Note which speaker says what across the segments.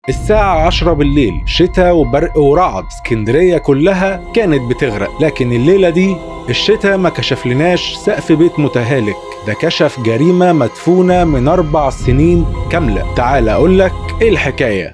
Speaker 1: الساعة 10 بالليل، شتاء وبرق ورعد، اسكندرية كلها كانت بتغرق. لكن الليلة دي الشتاء ما كشفلناش سقف بيت متهالك، ده كشف جريمة مدفونة من 4 سنين كاملة. تعال أقولك إيه الحكاية.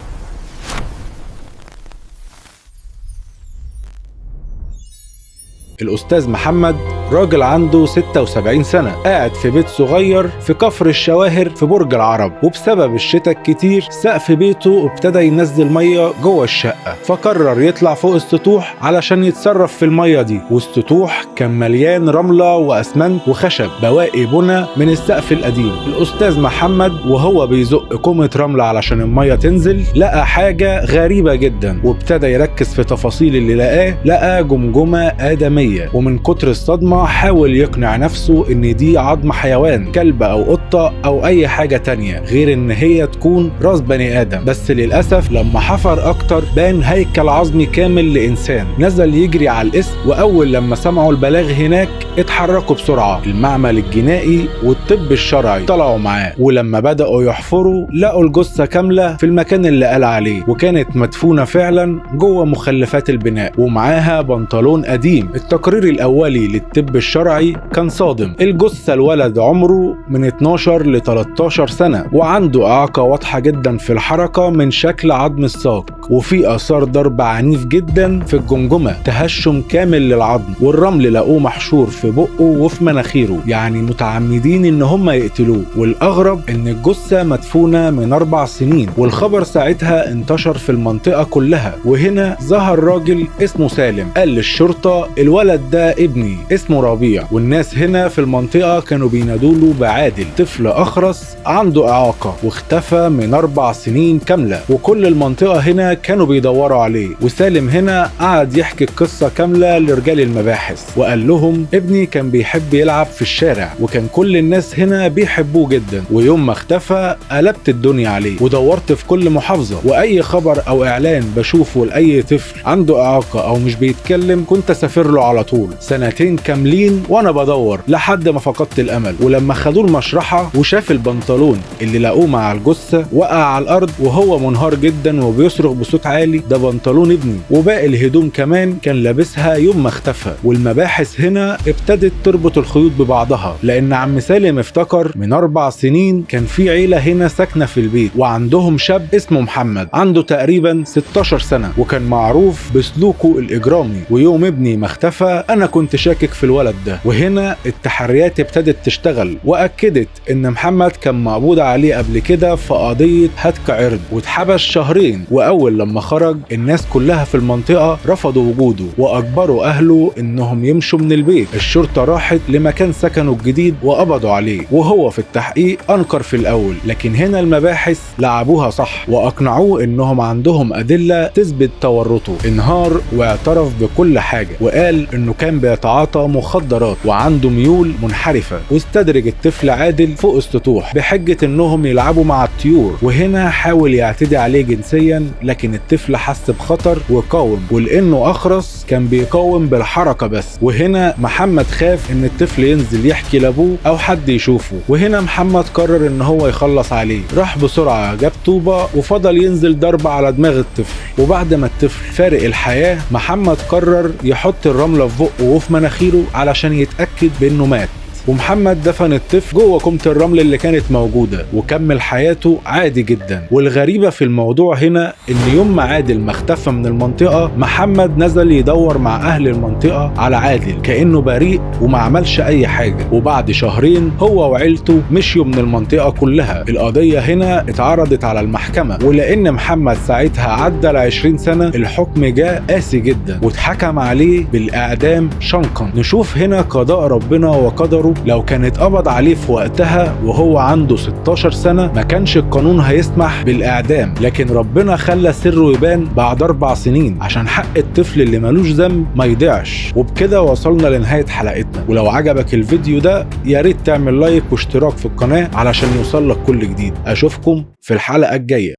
Speaker 1: الأستاذ محمد راجل عنده 76 سنة، قاعد في بيت صغير في كفر الشواهر في برج العرب، وبسبب الشتاء الكتير سقف بيته ابتدى ينزل مية جوه الشقة، فقرر يطلع فوق السطوح علشان يتصرف في المية دي. والسطوح كان مليان رملة وأسمنت وخشب، بواقي بنى من السقف القديم. الأستاذ محمد وهو بيزق كومة رملة علشان المية تنزل لقى حاجة غريبة جدا، وابتدى يركز في تفاصيل اللي لقى جمجمة آدمية، ومن كتر الصدمة حاول يقنع نفسه ان دي عظم حيوان، كلب او قطة او اي حاجة تانية غير ان هي تكون راس بني ادم. بس للأسف لما حفر اكتر بان هيكل عظمي كامل لانسان. نزل يجري على الاسم، واول لما سمعوا البلاغ هناك اتحركوا بسرعة. المعمل الجنائي والطب الشرعي طلعوا معاه، ولما بدأوا يحفروا لقوا الجثة كاملة في المكان اللي قال عليه، وكانت مدفونة فعلا جوه مخلفات البناء، ومعاها بنطلون قديم. التقرير الأولي للطب الشرعي كان صادم. الجثة الولد عمره من 12 ل 13 سنة، وعنده إعاقة واضحة جدا في الحركة من شكل عظم الساق، وفي آثار ضرب عنيف جدا في الجمجمة، تهشم كامل للعظم، والرمل لقوه محشور في بقه وفي مناخيره، يعني متعمدين إن هم يقتلوه. والأغرب إن الجثة مدفونة من 4 سنين، والخبر ساعتها انتشر في المنطقة كلها. وهنا ظهر راجل اسمه سالم، قال للشرطة الولد ده ابني اسمه ربيع، والناس هنا في المنطقة كانوا بينادوله بعادل، طفل أخرس عنده إعاقة واختفى من 4 سنين كاملة، وكل المنطقة هنا كانوا بيدوروا عليه. وسالم هنا قعد يحكي القصة كاملة لرجال المباحث، وقال لهم ابني كان بيحب يلعب في الشارع، وكان كل الناس هنا بيحبوه جدا، ويوم ما اختفى قلبت الدنيا عليه، ودورت في كل محافظة، وأي خبر أو إعلان بشوفه لأي طفل عنده إعاقة أو مش بيتكلم كنت أسافر له على طول. 2 سنين كاملين وانا بدور لحد ما فقدت الامل. ولما خدوه المشرحه وشاف البنطلون اللي لقوه مع الجثه وقع على الارض وهو منهار جدا وبيصرخ بصوت عالي، ده بنطلون ابني، وباقي الهدوم كمان كان لابسها يوم ما اختفى. والمباحث هنا ابتدت تربط الخيوط ببعضها، لان عم سالم افتكر من 4 سنين كان في عيله هنا ساكنه في البيت، وعندهم شاب اسمه محمد عنده تقريبا 16 سنه، وكان معروف بسلوكه الاجرامي. ويوم ابني ما اختفى انا كنت شاكك في الولد ده. وهنا التحريات ابتدت تشتغل، واكدت ان محمد كان مقبوض عليه قبل كده في قضيه هتك عرض، واتحبس 2 شهرين. واول لما خرج الناس كلها في المنطقه رفضوا وجوده، واجبروا اهله انهم يمشوا من البيت. الشرطه راحت لمكان سكنه الجديد وقبضوا عليه، وهو في التحقيق انكر في الاول، لكن هنا المباحث لعبوها صح واقنعوه انهم عندهم ادله تثبت تورطه. انهار واعترف بكل حاجه، وقال انه كان بيتعاطى مخدرات وعنده ميول منحرفة، واستدرج الطفل عادل فوق السطوح بحجة انهم يلعبوا مع الطيور. وهنا حاول يعتدي عليه جنسيا، لكن الطفل حس بخطر وقاوم، ولانه اخرس كان بيقاوم بالحركة بس. وهنا محمد خاف ان الطفل ينزل يحكي لابوه او حد يشوفه، وهنا محمد قرر ان هو يخلص عليه. راح بسرعة جاب طوبة وفضل ينزل ضرب على دماغ الطفل، وبعد ما الطفل فارق الحياة محمد قرر يحط الرملة في بقه وفي مناخيره علشان يتأكد بأنه مات. ومحمد دفن الطفل جوه كومة الرمل اللي كانت موجودة وكمل حياته عادي جدا. والغريبة في الموضوع هنا ان يوم ما عادل ما اختفى من المنطقة محمد نزل يدور مع اهل المنطقة على عادل كأنه بريء وما عملش اي حاجة. وبعد 2 شهرين هو وعيلته مشيوا من المنطقة كلها. القضية هنا اتعرضت على المحكمة، ولان محمد ساعتها عدى 20 سنة الحكم جاء قاسي جدا واتحكم عليه بالاعدام شنقا. نشوف هنا قضاء ربنا وقدره. لو كان اتقبض عليه في وقتها وهو عنده 16 سنة ما كانش القانون هيسمح بالإعدام، لكن ربنا خلى سره يبان بعد 4 سنين عشان حق الطفل اللي ملوش ذنب ما يضيعش. وبكده وصلنا لنهاية حلقتنا، ولو عجبك الفيديو ده يا ريت تعمل لايك واشتراك في القناة علشان يوصلك كل جديد. أشوفكم في الحلقة الجاية.